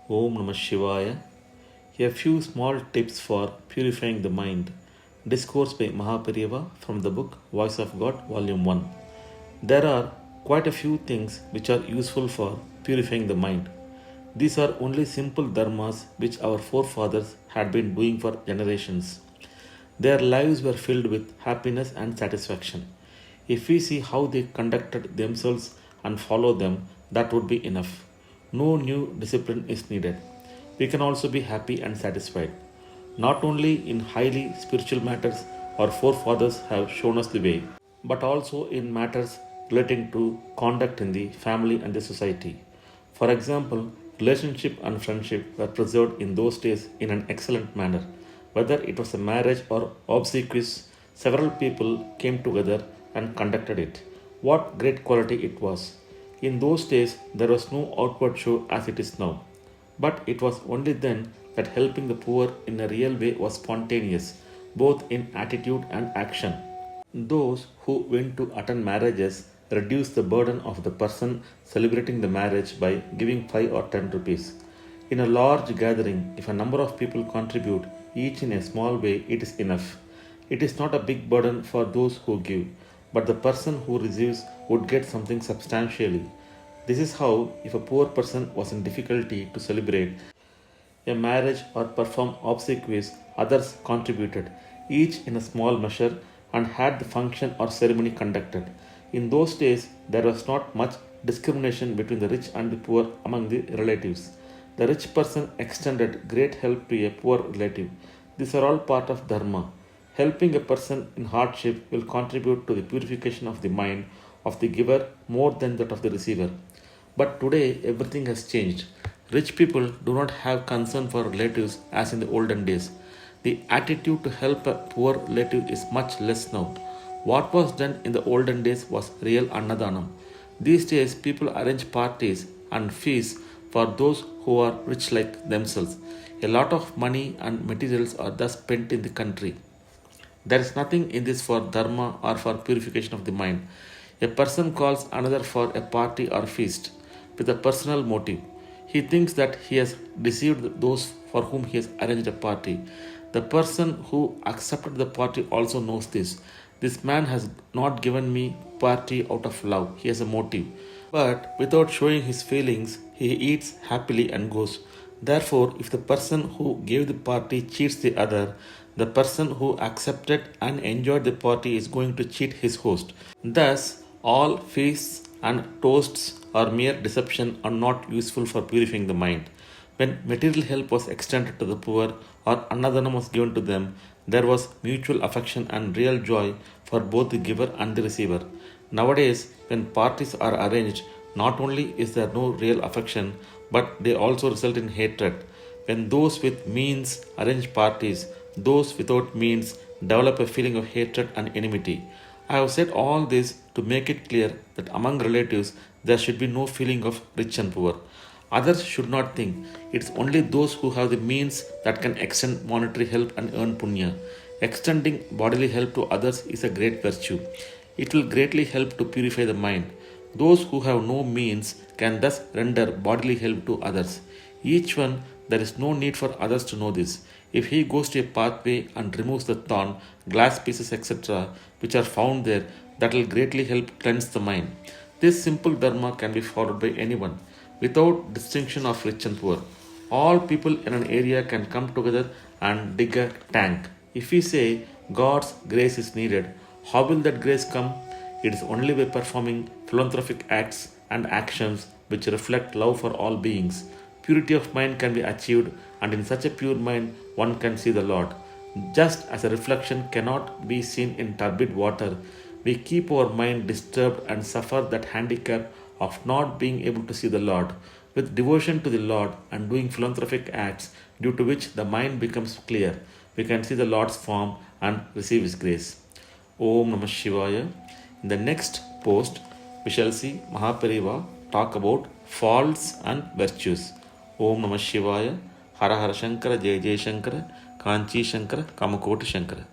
Om Namah Shivaya. A few small tips for purifying the mind. Discourse by MahaPeriyava from the book Voice of God, Volume 1. There are quite a few things which are useful for purifying the mind. These are only simple dharmas which our forefathers had been doing for generations. Their lives were filled with happiness and satisfaction. If we see how they conducted themselves and follow them, that would be enough. No new discipline is needed. We can also be happy and satisfied. Not only in highly spiritual matters our forefathers have shown us the way, but also in matters relating to conduct in the family and the society. For example, relationship and friendship were preserved in those days in an excellent manner. Whether it was a marriage or obsequies, several people came together and conducted it. What great quality it was! In those days, there was no outward show as it is now. But it was only then that helping the poor in a real way was spontaneous, both in attitude and action. Those who went to attend marriages reduced the burden of the person celebrating the marriage by giving 5 or 10 rupees. In a large gathering, if a number of people contribute, each in a small way, it is enough. It is not a big burden for those who give, but the person who receives would get something substantially. This is how, if a poor person was in difficulty to celebrate a marriage or perform obsequies, others contributed, each in a small measure, and had the function or ceremony conducted. In those days, there was not much discrimination between the rich and the poor among the relatives. The rich person extended great help to a poor relative. These are all part of dharma. Helping a person in hardship will contribute to the purification of the mind of the giver more than that of the receiver. But today, everything has changed. Rich people do not have concern for relatives as in the olden days. The attitude to help a poor relative is much less now. What was done in the olden days was real annadhanam. These days, people arrange parties and feasts for those who are rich like themselves. A lot of money and materials are thus spent in the country. There is nothing in this for dharma or for purification of the mind. A person calls another for a party or feast with a personal motive. He thinks that he has deceived those for whom he has arranged a party. The person who accepted the party also knows this. This man has not given me party out of love. He has a motive. But without showing his feelings, he eats happily and goes. Therefore, if the person who gave the party cheats the other, the person who accepted and enjoyed the party is going to cheat his host. Thus, all feasts and toasts or mere deception are not useful for purifying the mind. When material help was extended to the poor or annadhanam was given to them, there was mutual affection and real joy for both the giver and the receiver. Nowadays, when parties are arranged, not only is there no real affection, but they also result in hatred. When those with means arrange parties, those without means develop a feeling of hatred and enmity. I have said all this to make it clear that among relatives there should be no feeling of rich and poor. Others should not think it's only those who have the means that can extend monetary help and earn punya. Extending bodily help to others is a great virtue. It will greatly help to purify the mind. Those who have no means can thus render bodily help to others. Each one, there is no need for others to know this. If he goes to a pathway and removes the thorn, glass pieces, etc., which are found there, that will greatly help cleanse the mind. This simple dharma can be followed by anyone, without distinction of rich and poor. All people in an area can come together and dig a tank. If we say God's grace is needed, how will that grace come? It is only by performing philanthropic acts and actions which reflect love for all beings. Purity of mind can be achieved, and in such a pure mind, one can see the Lord. Just as a reflection cannot be seen in turbid water, we keep our mind disturbed and suffer that handicap of not being able to see the Lord. With devotion to the Lord and doing philanthropic acts, due to which the mind becomes clear, we can see the Lord's form and receive His grace. Om Namah Shivaya. In the next post, we shall see MahaPeriyava talk about faults and virtues. Om Namah Shivaya. Hara Hara Shankara Jai Jai Shankara. Kanchi Shankara Kamakoti Shankara.